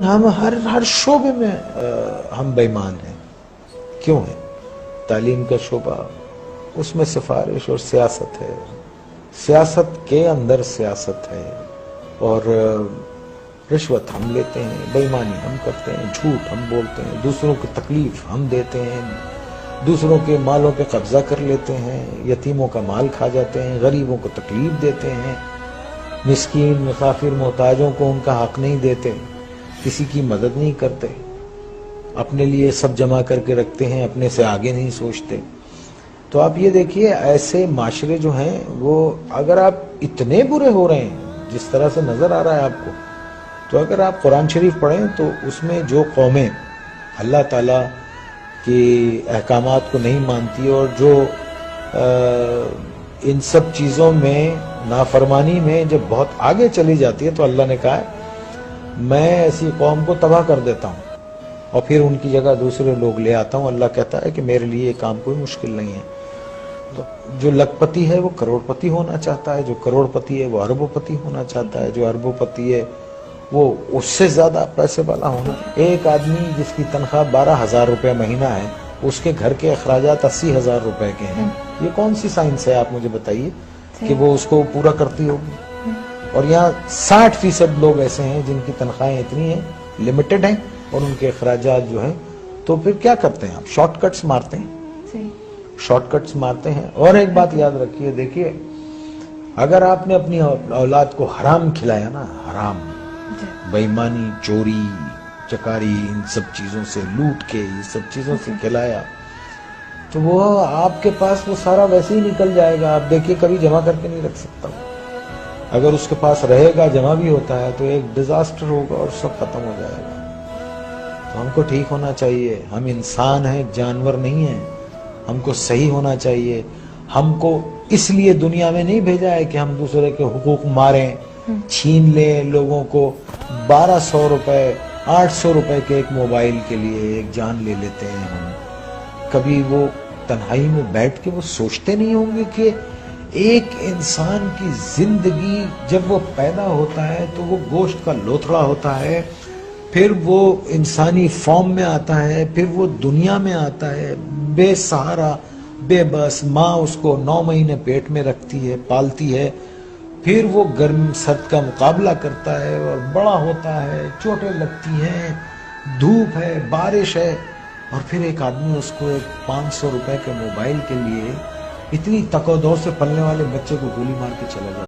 ہم ہر شعبے میں ہم بے ایمان ہیں. کیوں ہیں؟ تعلیم کا شعبہ، اس میں سفارش اور سیاست ہے، سیاست کے اندر سیاست ہے، اور رشوت ہم لیتے ہیں، بے ایمانی ہم کرتے ہیں، جھوٹ ہم بولتے ہیں، دوسروں کی تکلیف ہم دیتے ہیں، دوسروں کے مالوں پہ قبضہ کر لیتے ہیں، یتیموں کا مال کھا جاتے ہیں، غریبوں کو تکلیف دیتے ہیں، مسکین مسافر محتاجوں کو ان کا حق نہیں دیتے، کسی کی مدد نہیں کرتے، اپنے لیے سب جمع کر کے رکھتے ہیں، اپنے سے آگے نہیں سوچتے. تو آپ یہ دیکھیے ایسے معاشرے جو ہیں وہ اگر آپ اتنے برے ہو رہے ہیں جس طرح سے نظر آ رہا ہے آپ کو، تو اگر آپ قرآن شریف پڑھیں تو اس میں جو قومیں اللہ تعالیٰ کی احکامات کو نہیں مانتی اور جو ان سب چیزوں میں نافرمانی میں جب بہت آگے چلی جاتی ہے تو اللہ نے کہا ہے میں ایسی قوم کو تباہ کر دیتا ہوں اور پھر ان کی جگہ دوسرے لوگ لے آتا ہوں. اللہ کہتا ہے کہ میرے لیے یہ کام کوئی مشکل نہیں ہے. تو جو لکھ پتی ہے وہ کروڑ پتی ہونا چاہتا ہے، جو کروڑ پتی ہے وہ اربوں پتی ہونا چاہتا ہے، جو اربوں پتی ہے وہ اس سے زیادہ پیسے والا ہونا. ایک آدمی جس کی تنخواہ 12,000 روپے مہینہ ہے، اس کے گھر کے اخراجات 80,000 روپے کے ہیں. یہ کون سی سائنس ہے آپ مجھے بتائیے کہ وہ اس کو پورا کرتی ہوگی؟ اور یہاں 60% لوگ ایسے ہیں جن کی تنخواہیں اتنی ہیں، لمیٹڈ ہیں، اور ان کے اخراجات جو ہیں. تو پھر کیا کرتے ہیں آپ؟ شارٹ کٹس مارتے ہیں، شارٹ کٹس مارتے ہیں. اور ایک بات یاد رکھیے، دیکھیے اگر آپ نے اپنی اولاد کو حرام کھلایا نا، حرام، بے ایمانی، چوری چکاری، ان سب چیزوں سے لوٹ کے یہ سب چیزوں سے کھلایا، تو وہ آپ کے پاس وہ سارا ویسے ہی نکل جائے گا. آپ دیکھیے کبھی جمع کر کے نہیں رکھ سکتا. اگر اس کے پاس رہے گا، جمع بھی ہوتا ہے، تو ایک ڈیزاسٹر ہوگا اور سب ختم ہو جائے گا. تو ہم کو ٹھیک ہونا چاہیے. ہم انسان ہیں، جانور نہیں ہیں. ہم کو صحیح ہونا چاہیے. ہم کو اس لیے دنیا میں نہیں بھیجا ہے کہ ہم دوسرے کے حقوق ماریں، چھین لیں لوگوں کو. 1200 روپے 800 روپے کے ایک موبائل کے لیے ایک جان لے لیتے ہیں ہم. کبھی وہ تنہائی میں بیٹھ کے وہ سوچتے نہیں ہوں گے کہ ایک انسان کی زندگی جب وہ پیدا ہوتا ہے تو وہ گوشت کا لوتھڑا ہوتا ہے، پھر وہ انسانی فارم میں آتا ہے، پھر وہ دنیا میں آتا ہے بے سہارا، بے بس. ماں اس کو 9 مہینے پیٹ میں رکھتی ہے، پالتی ہے، پھر وہ گرم سرد کا مقابلہ کرتا ہے اور بڑا ہوتا ہے، چوٹیں لگتی ہیں، دھوپ ہے، بارش ہے، اور پھر ایک آدمی اس کو ایک 500 روپے کے موبائل کے لیے اتنی تک و دو سے پلنے والے بچے کو گولی مار کے چلا جاتا ہے.